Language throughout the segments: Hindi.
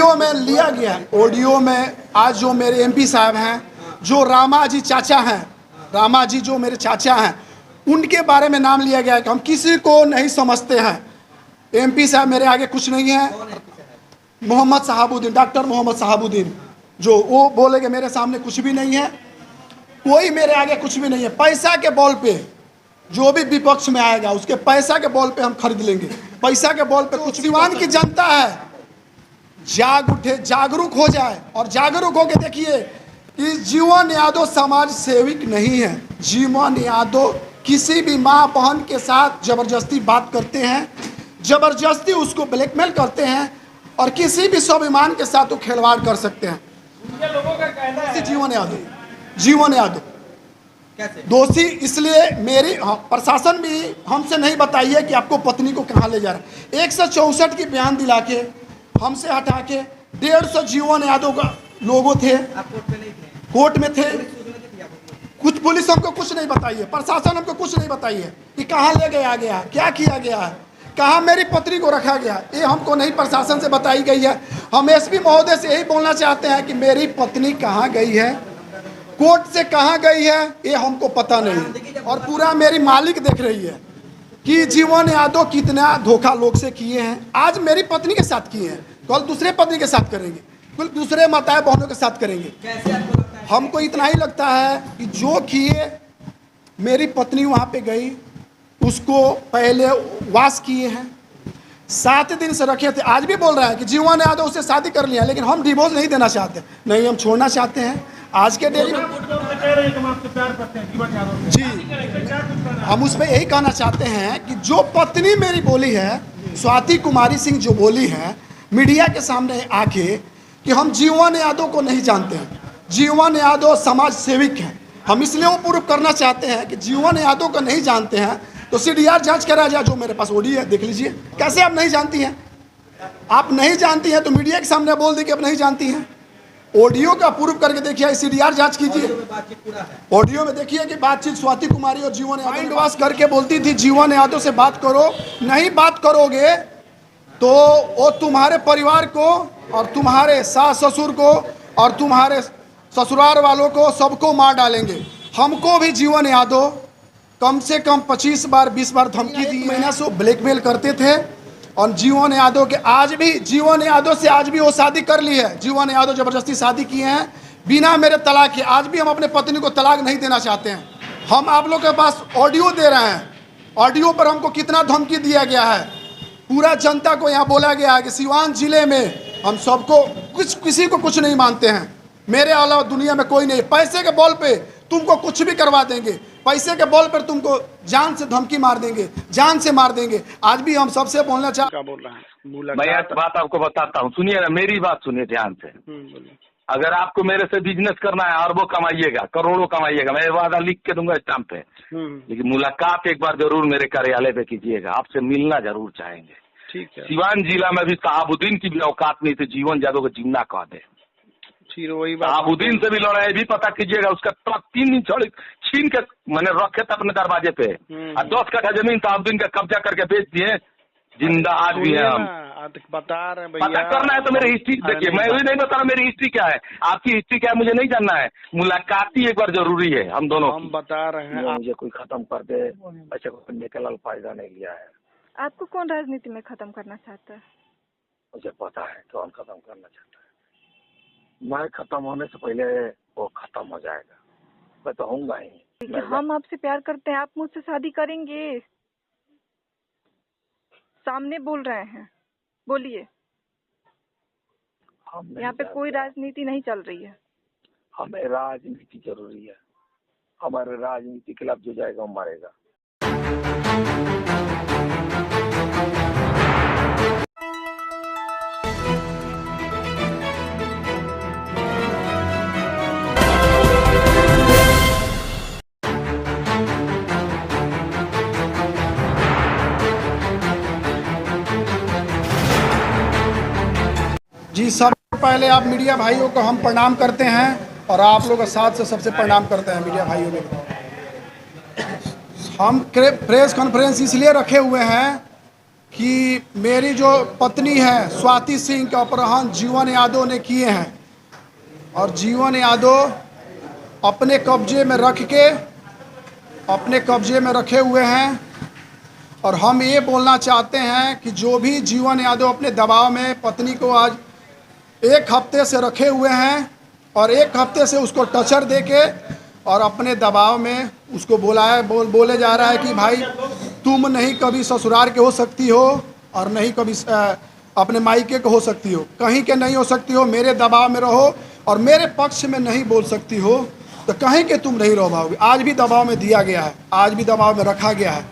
ऑडियो में लिया गया है। ऑडियो में आज जो मेरे एमपी साहब हैं, जो रामा जी चाचा हैं, रामा जी जो मेरे चाचा हैं, उनके बारे में नाम लिया गया है कि हम किसी को नहीं समझते हैं। एमपी साहब मेरे आगे कुछ नहीं है। मोहम्मद साहबुद्दीन, डॉक्टर मोहम्मद साहबुद्दीन, जो वो बोलेंगे मेरे सामने कुछ भी नहीं है, कोई मेरे आगे कुछ भी नहीं है। पैसा के बॉल पे जो भी विपक्ष में आएगा उसके पैसा के बॉल पे हम खरीद लेंगे। पैसा के बॉल पे कुछ। सिवान की जनता है, जाग उठे, जागरूक हो जाए और जागरूक होके देखिए कि जीवन यादव समाज सेविक नहीं है। जीवन यादव किसी भी माँ बहन के साथ जबरदस्ती बात करते हैं, जबरदस्ती उसको ब्लैकमेल करते हैं और किसी भी स्वाभिमान के साथ वो खिलवाड़ कर सकते हैं। लोगों का कहना है जीवन यादव दोषी। इसलिए मेरी प्रशासन भी हमसे नहीं बताइए कि आपको पत्नी को कहाँ ले जा रहा है। 164 की बयान दिला के हमसे हटा के 150 जीवन यादव का लोगों थे, कोर्ट में थे। कुछ पुलिस हमको कुछ नहीं बताई है, प्रशासन हमको कुछ नहीं बताई है कि कहाँ ले गया गया, क्या किया गया है, कहाँ मेरी पत्नी को रखा गया, ये हमको नहीं प्रशासन से बताई गई है। हम एसपी महोदय से यही बोलना चाहते हैं कि मेरी पत्नी कहाँ गई है, कोर्ट से कहाँ गई है, ये हमको पता नहीं। और पूरा मेरी मालिक देख रही है कि जीवन यादव कितना धोखा लोग से किए हैं। आज मेरी पत्नी के साथ किए हैं, कल दूसरे पत्नी के साथ करेंगे, कल दूसरे माताएं बहनों के साथ करेंगे। हमको इतना ही लगता है कि जो किए, मेरी पत्नी वहाँ पे गई, उसको पहले वास किए हैं, 7 दिन से रखे थे। आज भी बोल रहा है कि जीवन यादव उससे शादी कर लिया, लेकिन हम डिवोर्स नहीं देना चाहते, नहीं हम छोड़ना चाहते हैं। आज के डेली जी हम उस पर यही कहना चाहते हैं कि जो पत्नी मेरी बोली है, स्वाति कुमारी सिंह जो बोली है मीडिया के सामने आके कि हम जीवन यादव को नहीं जानते हैं, जीवन यादव समाज सेविक हैं, हम इसलिए वो प्रूफ करना चाहते हैं कि जीवन यादव को नहीं जानते हैं तो सीडीआर जांच करा जाए। जो मेरे पास ऑडियो है देख लीजिए। कैसे आप नहीं जानती हैं? आप नहीं जानती हैं तो मीडिया के सामने बोल दी कि आप नहीं जानती हैं। ऑडियो का प्रूफ करके देखिए, सीडीआर जांच कीजिए। ऑडियो में देखिए कि बातचीत स्वाति कुमारी और जीवन यादव माइंड वॉश करके बोलती थी जीवन यादव से बात करो, नहीं बात करोगे तो वो तुम्हारे परिवार को और तुम्हारे सास ससुर को और तुम्हारे ससुराल वालों को सबको मार डालेंगे। हमको भी जीवन यादव कम से कम 25 बार 20 बार धमकी दी। महीना से ब्लैकमेल करते थे और जीवन यादव के आज भी, जीवन यादव से आज भी वो शादी कर ली है। जीवन यादव जबरदस्ती शादी किए हैं बिना मेरे तलाक के। आज भी हम अपने पत्नी को तलाक नहीं देना चाहते हैं। हम आप लोग के पास ऑडियो दे रहे हैं, ऑडियो पर हमको कितना धमकी दिया गया है। पूरा जनता को यहाँ बोला गया है कि सिवान जिले में हम सबको किसी को कुछ नहीं मानते हैं, मेरे अलावा दुनिया में कोई नहीं। पैसे के बॉल पे तुमको कुछ भी करवा देंगे, पैसे के बॉल पर तुमको जान से धमकी मार देंगे, जान से मार देंगे। आज भी हम सबसे बोलना चाहते। क्या बोल रहा है? मैं एक बात आपको बताता हूँ, सुनिए ना, मेरी बात सुनिए ध्यान से। अगर आपको मेरे से बिजनेस करना है, अरबों कमाइएगा, करोड़ों कमाइएगा, मैं वादा लिख के दूंगा स्टाम्प पे, लेकिन मुलाकात एक बार जरूर मेरे कार्यालय पे कीजिएगा। आपसे मिलना जरूर चाहेंगे। ठीक है। सिवान जिला में भी साहबुद्दीन की भी औकात नहीं थी जीवन यादव को जिंदा कह दे। फिर वही बात, साहबुद्दीन से भी लड़ाई भी पता कीजिएगा। उसका ट्रक 3 दिन छीन के मैंने रखे थे अपने दरवाजे पे, और 10 कट्ठा जमीन साहबुद्दीन का कब्जा करके बेच दिए। जिंदा आज भी है। हम बता रहे हैं भैया, पता करना है तो मेरी हिस्ट्री देखिए। मैं वही नहीं बता रहा मेरी हिस्ट्री क्या है, आपकी हिस्ट्री क्या है मुझे नहीं जानना है। मुलाकात ही एक बार जरूरी है हम दोनों हम बता रहे हैं। मुझे कोई खत्म कर दे, ऐसे कोई निकल फायदा नहीं लिया है। आपको कौन राजनीति में खत्म करना चाहता है? मुझे पता है कौन खत्म करना चाहता है। मैं खत्म होने से पहले वो खत्म हो जाएगा, मैं तो होऊंगा ही। हम आपसे प्यार करते हैं, आप मुझसे शादी करेंगे? सामने बोल रहे हैं, बोलिए। यहाँ पे कोई राजनीति नहीं चल रही है। हमें राजनीति जरूरी है। हमारे राजनीति के खिलाफ जो जाएगा वो मारेगा। जी सबसे पहले आप मीडिया भाइयों को हम प्रणाम करते हैं और आप लोग साथ से सबसे प्रणाम करते हैं मीडिया भाइयों को। हम प्रेस कॉन्फ्रेंस इसलिए रखे हुए हैं कि मेरी जो पत्नी है स्वाति सिंह का अपहरण जीवन यादव ने किए हैं और जीवन यादव अपने कब्जे में रखे हुए हैं। और हम ये बोलना चाहते हैं कि जो भी जीवन यादव अपने दबाव में पत्नी को आज 1 हफ्ते से रखे हुए हैं और 1 हफ्ते से उसको टचर देके और अपने दबाव में उसको बोले जा रहा है कि भाई तुम नहीं कभी ससुराल के हो सकती हो और नहीं कभी अपने मायके के हो सकती हो, कहीं के नहीं हो सकती हो, मेरे दबाव में रहो और मेरे पक्ष में नहीं बोल सकती हो तो कहीं के तुम नहीं रह पाओगे। आज भी दबाव में दिया गया है, आज भी दबाव में रखा गया है।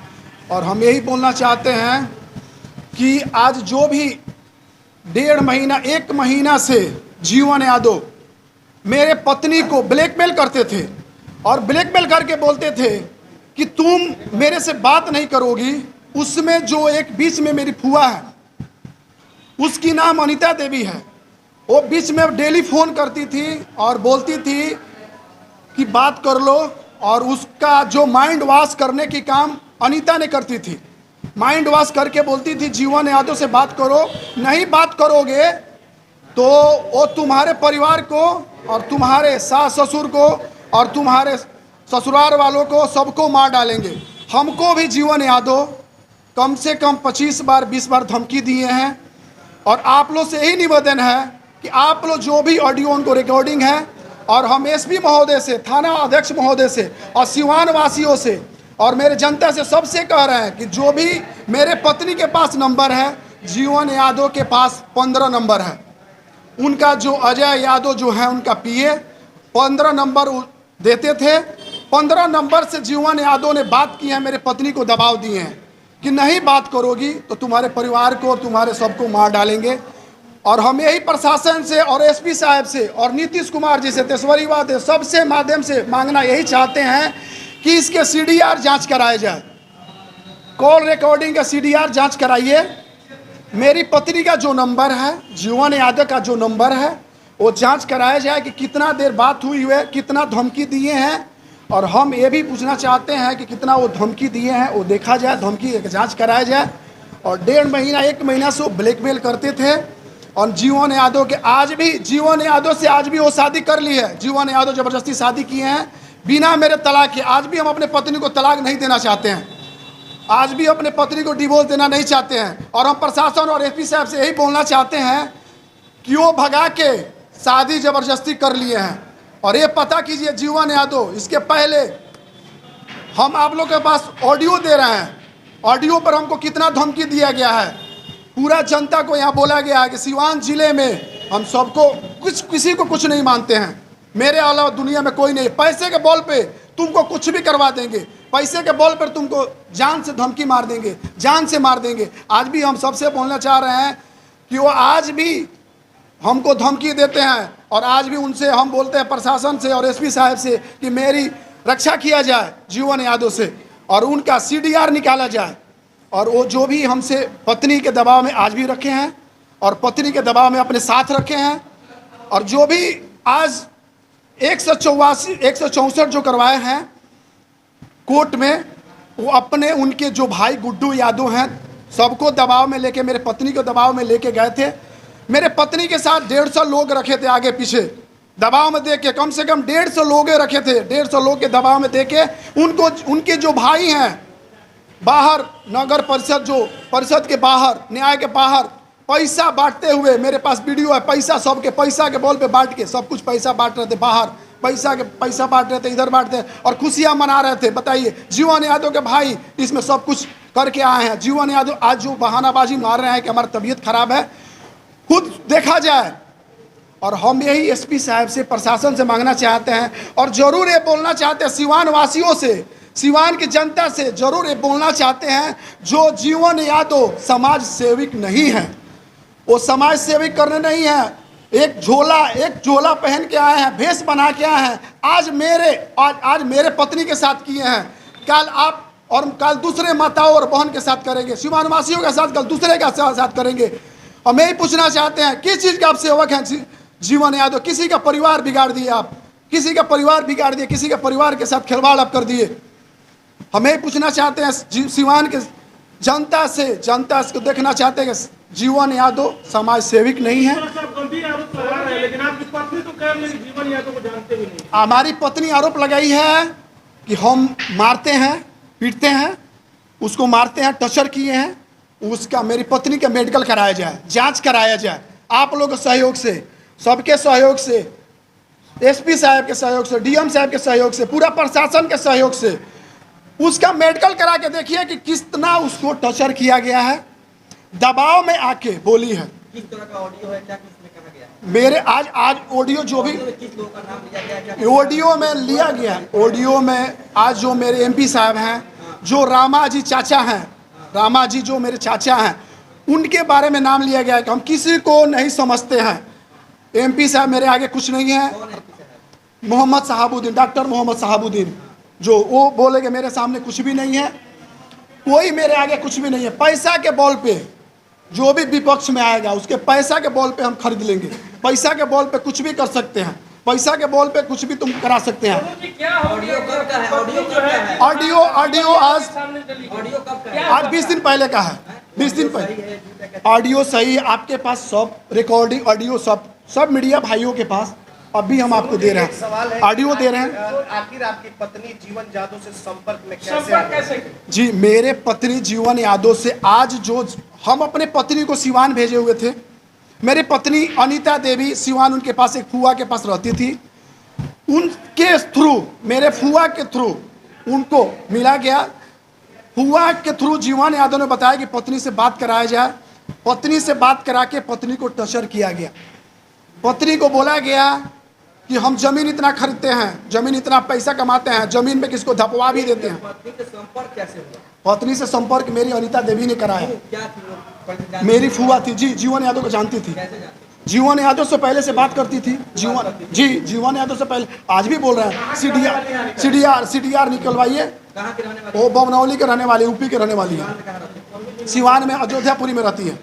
और हम यही बोलना चाहते हैं कि आज जो भी 1.5 महीना 1 महीना से जीवन यादव मेरे पत्नी को ब्लैकमेल करते थे और ब्लैकमेल करके बोलते थे कि तुम मेरे से बात नहीं करोगी। उसमें जो एक बीच में मेरी फुआ है, उसकी नाम अनीता देवी है, वो बीच में डेली फ़ोन करती थी और बोलती थी कि बात कर लो। और उसका जो माइंड वॉश करने की काम अनीता ने करती थी, माइंड वॉश करके बोलती थी जीवन यादव से बात करो, नहीं बात करोगे तो वो तुम्हारे परिवार को और तुम्हारे सास ससुर को और तुम्हारे ससुराल वालों को सबको मार डालेंगे। हमको भी जीवन यादव कम से कम 25 बार 20 बार धमकी दिए हैं। और आप लोग से यही निवेदन है कि आप लोग जो भी ऑडियो उनको रिकॉर्डिंग है और हम एसपी महोदय से, थाना अध्यक्ष महोदय से और सिवान वासियों से और मेरे जनता से सबसे कह रहे हैं कि जो भी मेरे पत्नी के पास नंबर है, जीवन यादव के पास 15 नंबर है। उनका जो अजय यादव जो है उनका पीए 15 नंबर देते थे। 15 नंबर से जीवन यादव ने बात की है, मेरे पत्नी को दबाव दिए हैं कि नहीं बात करोगी तो तुम्हारे परिवार को और तुम्हारे सबको मार डालेंगे। और हम यही प्रशासन से और एसपी साहब से और नीतीश कुमार जी से, तेजस्वरी सबसे माध्यम से मांगना यही चाहते हैं कि इसके CDR जांच कराया जाए, कॉल रिकॉर्डिंग का CDR जांच कराइए। मेरी पत्नी का जो नंबर है, जीवन यादव का जो नंबर है, वो जांच कराया जाए कि कितना देर बात हुई है, कितना धमकी दिए हैं। और हम ये भी पूछना चाहते हैं कि कितना वो धमकी दिए हैं वो देखा जाए, धमकी जांच कराया जाए। और 1.5 महीना 1 महीना से वो ब्लैकमेल करते थे। और जीवन यादव के आज भी, जीवन यादव से आज भी वो शादी कर ली है। जीवन यादव ज़बरदस्ती शादी किए हैं बिना मेरे तलाक के। आज भी हम अपने पत्नी को तलाक नहीं देना चाहते हैं, आज भी अपने पत्नी को डिवोर्स देना नहीं चाहते हैं। और हम प्रशासन और एसपी साहब से यही बोलना चाहते हैं कि वो भगा के शादी ज़बरदस्ती कर लिए हैं। और ये पता कीजिए जीवन यादव, इसके पहले हम आप लोग के पास ऑडियो दे रहे हैं, ऑडियो पर हमको कितना धमकी दिया गया है। पूरा जनता को यहाँ बोला गया है कि सिवान जिले में हम सबको किसी को कुछ नहीं मानते हैं, मेरे अलावा दुनिया में कोई नहीं। पैसे के बल पे तुमको कुछ भी करवा देंगे, पैसे के बल पर तुमको जान से धमकी मार देंगे, जान से मार देंगे। आज भी हम सबसे बोलना चाह रहे हैं कि वो आज भी हमको धमकी देते हैं। और आज भी उनसे हम बोलते हैं प्रशासन से और एसपी साहब से कि मेरी रक्षा किया जाए जीवन यादव से और उनका CDR निकाला जाए। और वो जो भी हमसे पत्नी के दबाव में आज भी रखे हैं और पत्नी के दबाव में अपने साथ रखे हैं। और जो भी आज 164 जो करवाए हैं कोर्ट में, वो अपने उनके जो भाई गुड्डू यादव हैं सबको दबाव में लेके, मेरे पत्नी को दबाव में लेके गए थे। मेरे पत्नी के साथ 150 लोग रखे थे आगे पीछे दबाव में देके, कम से कम 150 लोग रखे थे। 150 लोग के दबाव में देके उनको, उनके जो भाई हैं बाहर नगर परिषद, जो परिषद के बाहर, न्याय के बाहर पैसा बांटते हुए, मेरे पास वीडियो है, पैसा सबके पैसा के बॉल पे बांट के सब कुछ पैसा बांट रहे थे, बाहर पैसा बांट रहे थे, इधर बांटते हैं और खुशियां मना रहे थे। बताइए, जीवन यादव के भाई इसमें सब कुछ करके आए हैं। जीवन यादव आज जो बहानाबाजी मार रहे हैं कि हमारी तबीयत खराब है, खुद देखा जाए। और हम यही एसपी साहब से, प्रशासन से मांगना चाहते हैं और ज़रूर ये बोलना चाहते हैं सिवान वासियों से, सिवान की जनता से ज़रूर ये बोलना चाहते हैं, जो जीवन यादव समाज सेविक नहीं है, वो समाज सेविक करने नहीं है। एक झोला पहन के आए हैं, भेष बना के आए हैं। आज मेरे पत्नी के साथ किए हैं, कल आप और कल दूसरे माताओं और बहन के साथ करेंगे, सिवान वासियों के साथ कल दूसरे के साथ करेंगे। और मैं ही पूछना चाहते हैं, किस चीज़ का आप सेवक हैं जीवन यादव? किसी का परिवार बिगाड़ दिए आप, किसी का परिवार बिगाड़ दिए, किसी के परिवार के साथ खिलवाड़ आप कर दिए। हमें पूछना चाहते हैं सिवान के जनता से देखना चाहते हैं कि जीवन यादव समाज सेविक नहीं है। गंभीर आरोप लगा रहे हैं, लेकिन आपकी पत्नी तो कह रही है कि जीवन यादव को जानते भी नहीं। हमारी पत्नी आरोप लगाई है कि हम मारते हैं, पीटते हैं, उसको मारते हैं, टॉर्चर किए हैं। उसका मेरी पत्नी का मेडिकल कराया जाए, जांच कराया जाए, आप लोगों के सहयोग से, सबके सहयोग से, एसपी साहब के सहयोग से, डीएम साहब के सहयोग से, पूरा प्रशासन के सहयोग से उसका मेडिकल करा के देखिए कि कितना उसको टॉर्चर किया गया है, दबाव में आके बोली है। किस तरह का ऑडियो है, क्या किसने कहा गया है? मेरे आज ऑडियो जो भी किस लोगों का नाम लिया गया है, क्या ऑडियो में लिया गया, ऑडियो में आज जो मेरे एमपी साहब हैं, जो रामा जी चाचा हैं, रामा जी जो मेरे चाचा हैं, उनके बारे में नाम लिया गया है कि हम किसी को नहीं समझते हैं। एमपी साहब मेरे आगे कुछ नहीं है, मोहम्मद साहबुद्दीन, डॉक्टर मोहम्मद साहबुद्दीन, जो वो बोलेंगे मेरे सामने कुछ भी नहीं है, कोई मेरे आगे कुछ भी नहीं है। पैसा के बॉल पे जो भी विपक्ष में आएगा उसके पैसा के बॉल पे हम खरीद लेंगे, पैसा के बॉल पे कुछ भी कर सकते हैं, पैसा के बॉल पे कुछ भी तुम करा सकते हैं। क्या हो ऑडियो कब का है? ऑडियो कब का है? ऑडियो आज सामने चली ऑडियो कब का है? आज 20 दिन पहले का है, 20 दिन पहले। ऑडियो सही है, आपके पास सब रिकॉर्डिंग ऑडियो सब मीडिया भाइयों के पास अभी हम आपको दे रहे हैं, ऑडियो दे रहे हैं। आखिर आपकी पत्नी जीवन यादव से संपर्क में संपर्क कैसे? जी, मेरे पत्नी जीवन यादव से आज जो हम अपने पत्नी को सिवान भेजे हुए थे, मेरी पत्नी अनीता देवी सिवान, उनके पास एक फुआ के पास रहती थी, उनके थ्रू, मेरे फुआ के थ्रू उनको मिला गया। फुआ के थ्रू जीवन यादव ने बताया कि पत्नी से बात कराया जाए, पत्नी से बात करा के पत्नी को टॉर्चर किया गया। पत्नी को बोला गया कि हम जमीन इतना खरीदते हैं, जमीन इतना पैसा कमाते हैं, जमीन में किसको धपवा भी देते हैं। पत्नी से संपर्क कैसे हुआ? पत्नी से संपर्क मेरी अनीता देवी ने कराया, क्या थी वो? पत्नी मेरी फुआ थी जी, जीवन यादव को जानती थी। कैसे जानते? जीवन यादव से पहले से बात करती थी, जीवन यादव से पहले, आज भी बोल रहे हैं। सीडीआर निकलवाइए, कहाँ के रहने वाले? वो बमनौली के रहने वाली, यूपी के रहने वाली है, कहाँ रहते? सिवान में अयोध्यापुरी में रहती है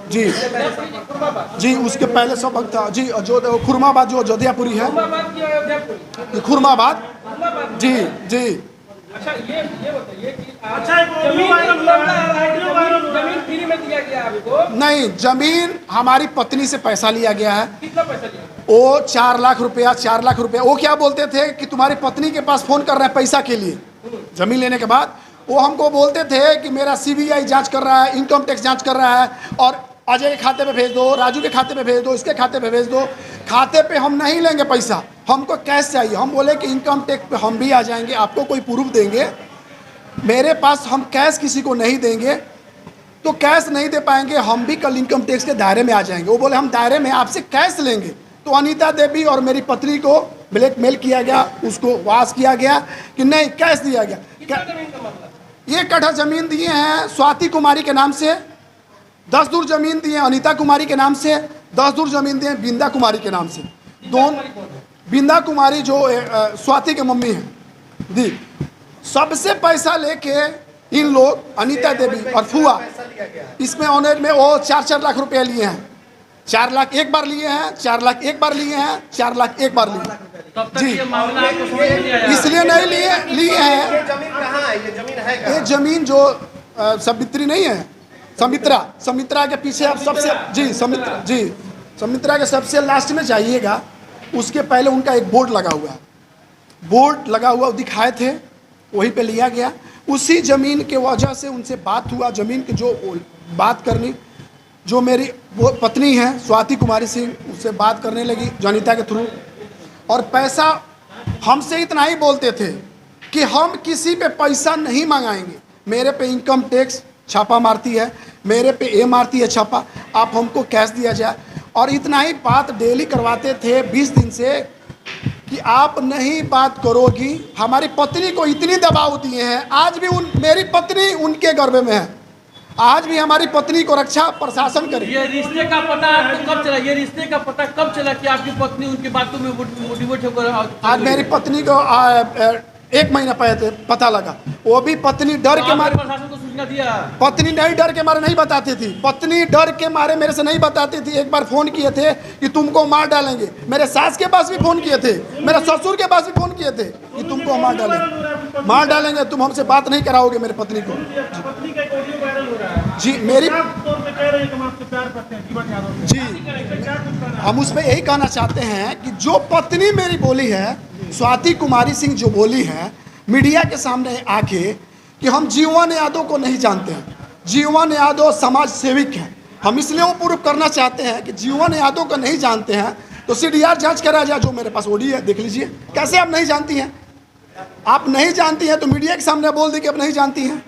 जी। उसके पहले सब वक्त था जी, खुरमाबाद जो अयोध्यापुरी है, खुरमाबाद जी। अच्छा ये बताइए कि अच्छा, एक ऑडियो वायरल हुआ है, ऑडियो वायरल हुआ है। जमीन फ्री में दिया गया आपको? नहीं, जमीन हमारी पत्नी से पैसा लिया गया है। कितना पैसा लिया? वो 4 लाख रुपया। वो क्या बोलते थे कि तुम्हारी पत्नी के पास फोन कर रहे हैं पैसा के लिए, जमीन लेने के बाद वो हमको बोलते थे कि मेरा सीबीआई जांच कर रहा है, इनकम टैक्स जांच कर रहा है, और अजय के खाते पे भेज दो, राजू के खाते पे भेज दो, इसके खाते पे भेज दो। खाते पे हम नहीं लेंगे पैसा, हमको कैश चाहिए। हम बोले कि इनकम टैक्स पे हम भी आ जाएंगे, आपको कोई प्रूफ देंगे, मेरे पास हम कैश किसी को नहीं देंगे, तो कैश नहीं दे पाएंगे, हम भी कल इनकम टैक्स के दायरे में आ जाएंगे। वो बोले हम दायरे में आपसे कैश लेंगे। तो अनीता देवी और मेरी पत्नी को ब्लैकमेल किया गया, उसको वास किया गया कि नहीं कैश दिया गया। ये कट्ठा जमीन दिए हैं स्वाति कुमारी के नाम से, 10 दूर जमीन दिए अनीता कुमारी के नाम से, 10 दूर जमीन दिए बिंदा कुमारी के नाम से। बिंदा कुमारी जो स्वाति के मम्मी है दी, सबसे पैसा लेके इन लोग अनीता देवी और फुआ, इसमें ऑनर में वो 4-4 लाख रुपए लिए हैं। 4 लाख एक बार लिए हैं, 4 लाख एक बार लिए हैं, 4 लाख एक बार लिए जी। इसलिए नहीं लिए हैं। ये जमीन कहाँ है? ये जमीन है कहाँ? ये जमीन जो समित्री नहीं है, समित्रा के पीछे आप सबसे जी, समित्रा के सबसे लास्ट में जाइएगा, उसके पहले उनका एक बोर्ड लगा हुआ है, बोर्ड लगा हुआ दिखाए थे, वहीं पे लिया गया। उसी जमीन के वजह से उनसे बात हुआ, जमीन की जो बात करनी, जो मेरी वो पत्नी है स्वाति कुमारी सिंह, उससे बात करने लगी जनिता के थ्रू। और पैसा हमसे इतना ही बोलते थे कि हम किसी पे पैसा नहीं मंगाएंगे, मेरे पे इनकम टैक्स छापा मारती है, मेरे पे ये मारती है छापा, आप हमको कैश दिया जाए। और इतना ही बात डेली करवाते थे 20 दिन से कि आप नहीं बात करोगी। हमारी पत्नी को इतनी दबाव दिए हैं, आज भी मेरी पत्नी उनके गर्भ में है, आज भी हमारी पत्नी को रक्षा प्रशासन करे। ये रिश्ते का पता आपको कब चला? ये रिश्ते का पता कब चला कि आपकी पत्नी उनकी बातों में मोटिवेट होकर? आज मेरी पत्नी को 1 महीना पहले पता लगा, वो भी पत्नी डर के मारे, प्रशासन को सूचना दिया? पत्नी नहीं डर के मारे नहीं बताती थी, पत्नी डर के मारे मेरे से नहीं बताती थी। एक बार फोन किए थे कि तुमको मार डालेंगे, मेरे सास के पास भी फोन किए थे, मेरे ससुर के पास भी फोन किए थे कि तुमको मार डालेंगे, तुम हमसे बात नहीं कराओगे मेरी पत्नी को। पत्नी का एक ऑडियो जी मेरी साफ तौर पे कह रहे हैं कि हम आपसे प्यार करते हैं जीवन यादव से। जी इस पे क्या कुछ कहना है? हम उसमें यही कहना चाहते हैं कि जो पत्नी मेरी बोली है, स्वाति कुमारी सिंह जो बोली है मीडिया के सामने आके कि हम जीवन यादव को नहीं जानते हैं, जीवन यादव समाज सेविक हैं, हम इसलिए वो प्रूफ करना चाहते हैं कि जीवन यादव को नहीं जानते हैं तो CDR जांच कराया जाए। जो मेरे पास ऑडियो है देख लीजिए। कैसे आप नहीं जानती हैं? आप नहीं जानती हैं तो मीडिया के सामने बोल दी कि आप नहीं जानती हैं।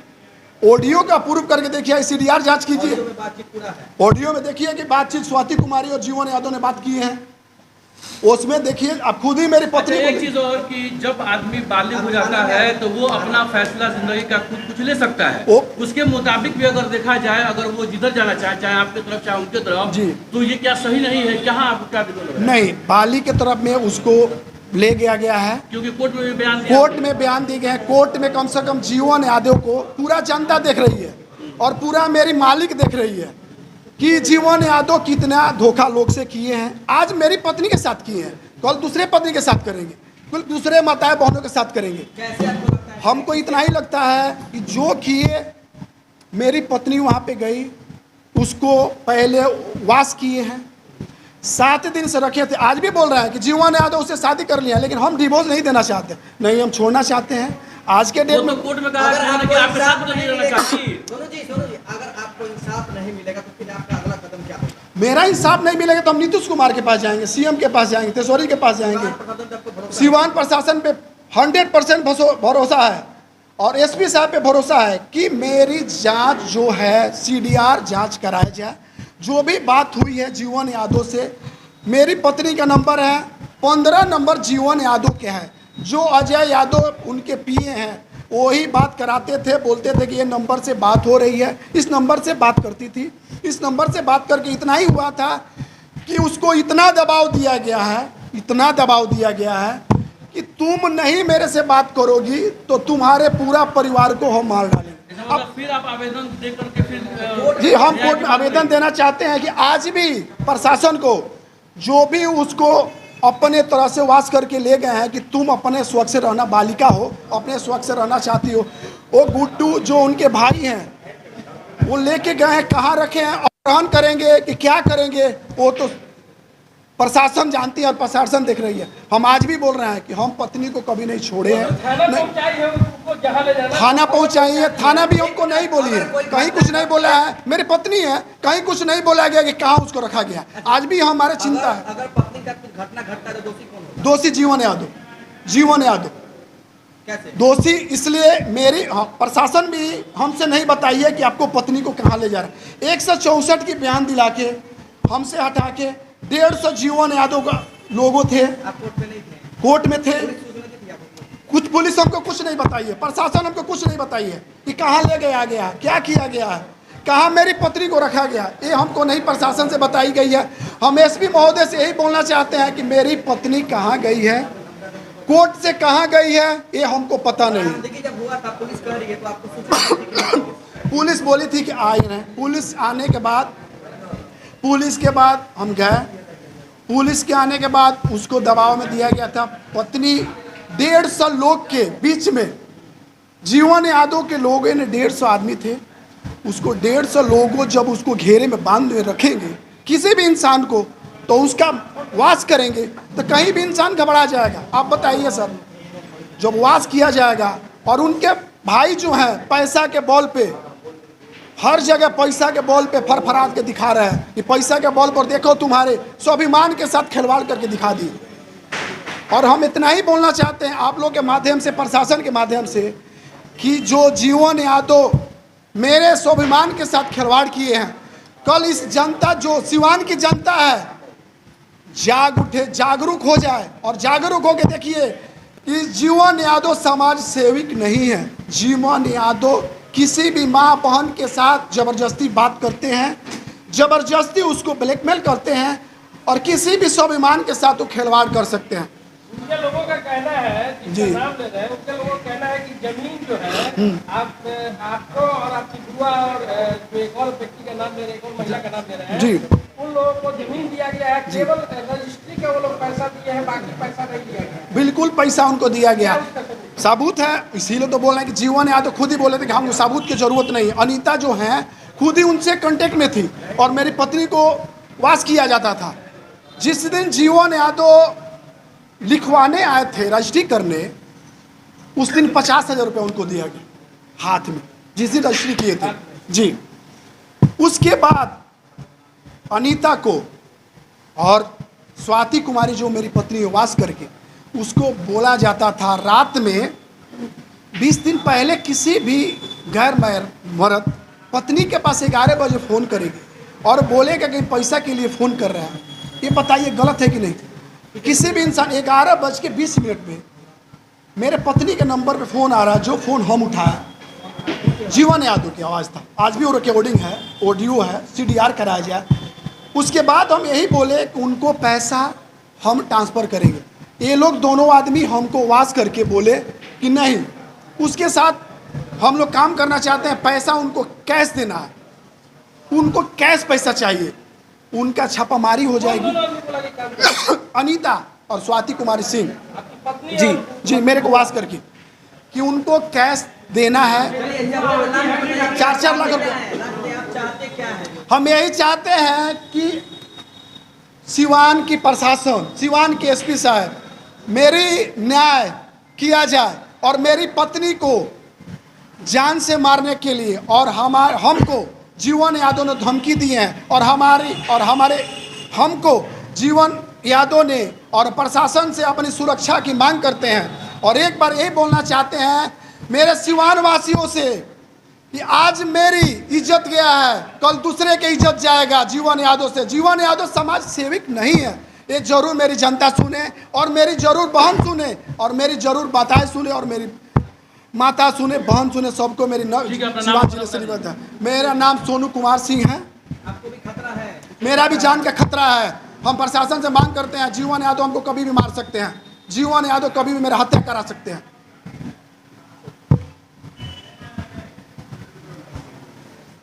ऑडियो का प्रूफ करके देखिए, CDR जांच कीजिए। बातचीत पूरा है। ऑडियो में देखिए कि बातचीत स्वाति कुमारी और जीवन यादव ने बात की है, उसमें देखिए आप खुद ही मेरी अच्छा, पत्नी एक को चीज और कि जब आदमी बालिग हो जाता है तो वो अपना फैसला जिंदगी का खुद कुछ ले सकता है। उसके मुताबिक भी अगर देखा जाए, अगर वो जिधर जाना चाहे, चाहे आपकी तरफ चाहे उनके तरफ, जी। तो ये क्या सही नहीं है? क्या आपको क्या विरोध है? नहीं, बाली के तरफ में उसको ले गया है, क्योंकि कोर्ट में भी बयान दिया। कोर्ट में बयान दिए गए हैं। कोर्ट में कम से कम जीवन यादव को पूरा जनता देख रही है और पूरा मेरी मालिक देख रही है कि जीवन यादव कितना धोखा लोग से किए हैं। आज मेरी पत्नी के साथ किए हैं, कल दूसरे पत्नी के साथ करेंगे, कल दूसरे माताएं बहनों के साथ करेंगे। कैसे आपको लगता है? हमको इतना ही लगता है कि जो किए, मेरी पत्नी वहाँ पे गई, उसको पहले वास किए हैं, 7 दिन से रखे थे। आज भी बोल रहा है कि जीवन यादव उससे शादी कर लिया, लेकिन हम डिवोर्स नहीं देना चाहते, नहीं हम छोड़ना चाहते हैं। आज के डेट वो में तो कोर्ट में कहा है कि आपके साथ तो नहीं रहना चाहती। सोनू जी, अगर आपको इंसाफ नहीं मिलेगा तो फिर आपका अगला कदम क्या होगा? मेरा इंसाफ नहीं मिलेगा तो हम नीतीश कुमार के पास जाएंगे, CM के पास जाएंगे, तेजस्वी के पास जाएंगे। प्रशासन पे आपको भरोसा सिवान प्रशासन पे 100% भरोसा है और SP साहब पे भरोसा है कि मेरी जांच जो है CDR जांच कराया जाए। जो भी बात हुई है जीवन यादव से, मेरी पत्नी का नंबर है 15 नंबर जीवन यादव के है। जो अजय यादव उनके PA हैं वही बात कराते थे, बोलते थे कि ये नंबर से बात हो रही है, इस नंबर से बात करती थी। इस नंबर से बात करके इतना ही हुआ था कि उसको इतना दबाव दिया गया है, इतना दबाव दिया गया है कि तुम नहीं मेरे से बात करोगी तो तुम्हारे पूरा परिवार को हम मार डालेंगे। अब फिर आप आवेदन दे करके फिर जी हम कोर्ट में आवेदन देना चाहते हैं कि आज भी प्रशासन को जो भी उसको अपने तरह से वास करके ले गए हैं कि तुम अपने स्वच्छ से रहना, बालिका हो अपने स्वच्छ से रहना चाहती हो, वो गुड्डू जो उनके भाई हैं वो लेके गए हैं, कहाँ रखे हैं, अपहरण करेंगे कि क्या करेंगे वो तो प्रशासन जानती है और प्रशासन देख रही है। हम आज भी बोल रहे हैं कि हम पत्नी को कभी नहीं छोड़े हैं, थाना पहुंचाई है, थाना भी हमको नहीं बोली है, कहीं कुछ नहीं बोला है। मेरी पत्नी है, कहीं कुछ नहीं बोला गया कि कहाँ उसको रखा गया। आज भी हमारे चिंता है। अगर पत्नी का कुछ घटना घटता है तो दोषी कौन होगा? दोषी जीवन यादव, जीवन यादव कैसे? दोषी इसलिए मेरी प्रशासन भी हमसे नहीं बताई है कि आपको पत्नी को कहाँ ले जा रहा है। 164 की बयान दिला के हमसे हटा के 150 जीवन यादव का लोगों थे, आप कोर्ट में नहीं थे? कोर्ट में थे। सूचना दी थी आपको? कुछ पुलिस हमको कुछ नहीं बताई है, प्रशासन हमको कुछ नहीं बताई है कि कहाँ ले गया गया है, क्या किया गया है, कहाँ मेरी पत्नी को रखा गया, ये हमको नहीं प्रशासन से बताई गई है। हम SP महोदय से यही बोलना चाहते हैं कि मेरी पत्नी कहाँ गई है, कोर्ट से कहाँ गई है, ये हमको पता नहीं। देखिए, जब हुआ था पुलिस कह रही है तो आपको सूचना दी थी कि नहीं? पुलिस बोली थी कि आई रहे। पुलिस आने के बाद, पुलिस के बाद हम गए, पुलिस के आने के बाद उसको दबाव में दिया गया था। पत्नी 150 लोग के बीच में, जीवन यादव के लोगों ने 150 आदमी थे, उसको 150 लोगों जब उसको घेरे में बांध में रखेंगे किसी भी इंसान को तो उसका वास करेंगे तो कहीं भी इंसान घबरा जाएगा। आप बताइए सर, जब वास किया जाएगा और उनके भाई जो हैं पैसा के बॉल पे, हर जगह पैसा के बॉल पे फरफरात के दिखा रहे हैं कि पैसा के बॉल पर देखो तुम्हारे स्वाभिमान के साथ खिलवाड़ करके दिखा दिए। और हम इतना ही बोलना चाहते हैं आप लोग के माध्यम से, प्रशासन के माध्यम से, कि जो जीवन यादव मेरे स्वाभिमान के साथ खिलवाड़ किए हैं, कल इस जनता जो सिवान की जनता है जाग उठे, जागरूक हो जाए और जागरूक होकर देखिए कि जीवन यादव समाज सेविक नहीं है। जीवन यादव किसी भी माँ बहन के साथ ज़बरदस्ती बात करते हैं, ज़बरदस्ती उसको ब्लैकमेल करते हैं और किसी भी स्वाभिमान के साथ वो खिलवाड़ कर सकते हैं। उनके लोगों का कहना है, जिनका नाम ले रहे हैं, उनके लोगों का कहना है कि जमीन जो है आपको और आपकी बुआ और जो एक और व्यक्ति का नाम ले रहे हैं, एक और महिला का नाम ले रहे हैं जी, उन लोगों को जमीन दिया गया है, केवल रजिस्ट्री का वो लोग पैसा दिए हैं, बाकी पैसा नहीं दिया गया। बिल्कुल पैसा उनको दिया गया, सबूत है। इसीलिए तो बोल रहे हैं कि जीवन यादव खुद ही बोले थे कि हमको सबूत की जरूरत नहीं। अनीता जो हैं खुद ही उनसे कांटेक्ट में थी और मेरी पत्नी को वास किया जाता था। जिस दिन जीवन यादव लिखवाने आए थे, रजिस्ट्री करने, उस दिन 50,000 रुपये उनको दिया गया हाथ में, जिस दिन रजिस्ट्री किए थे जी। उसके बाद अनीता को और स्वाति कुमारी जो मेरी पत्नी वास करके, उसको बोला जाता था रात में 20 दिन पहले किसी भी गैर मर्द पत्नी के पास 11 बजे फ़ोन करेगी और बोलेगा कि पैसा के लिए फ़ोन कर रहा है। ये बताइए गलत है कि नहीं? किसी भी इंसान 11:20 में मेरे पत्नी के नंबर पे फ़ोन आ रहा है, जो फ़ोन हम उठाया जीवन यादव की आवाज़ था। आज भी वो रिकॉर्डिंग है, ऑडियो है, CDR कराया जाए। उसके बाद हम यही बोले कि उनको पैसा हम ट्रांसफ़र करेंगे। ये लोग दोनों आदमी हमको वास करके बोले कि नहीं, उसके साथ हम लोग काम करना चाहते हैं, पैसा उनको कैश देना है, उनको कैश पैसा चाहिए। उनका छापामारी हो जाएगी। अनीता और स्वाति कुमारी सिंह जी जी मेरे को वास करके कि उनको कैश देना है 4-4 लाख रुपये। हम यही चाहते हैं कि सिवान की प्रशासन, सिवान के SP साहब, मेरी न्याय किया जाए और मेरी पत्नी को जान से मारने के लिए और हमको जीवन यादव ने धमकी दी है और हमको जीवन यादव ने और प्रशासन से अपनी सुरक्षा की मांग करते हैं। और एक बार यही बोलना चाहते हैं मेरे सिवान वासियों से कि आज मेरी इज्जत गया है, कल दूसरे की इज्जत जाएगा जीवन यादव से। जीवन यादव समाज सेविक नहीं है, ये जरूर मेरी जनता सुने और मेरी जरूर बहन सुने और मेरी जरूर बातें सुने और मेरी माता सुने, बहन सुने, सबको मेरी सिवान जिले से निवेदन है। मेरा नाम सोनू कुमार सिंह है। आपको भी खतरा है? मेरा भी जान का खतरा है। हम प्रशासन से मांग करते हैं, जीवन यादव हमको कभी भी मार सकते हैं, जीवन यादव कभी भी मेरा हत्या करा सकते हैं।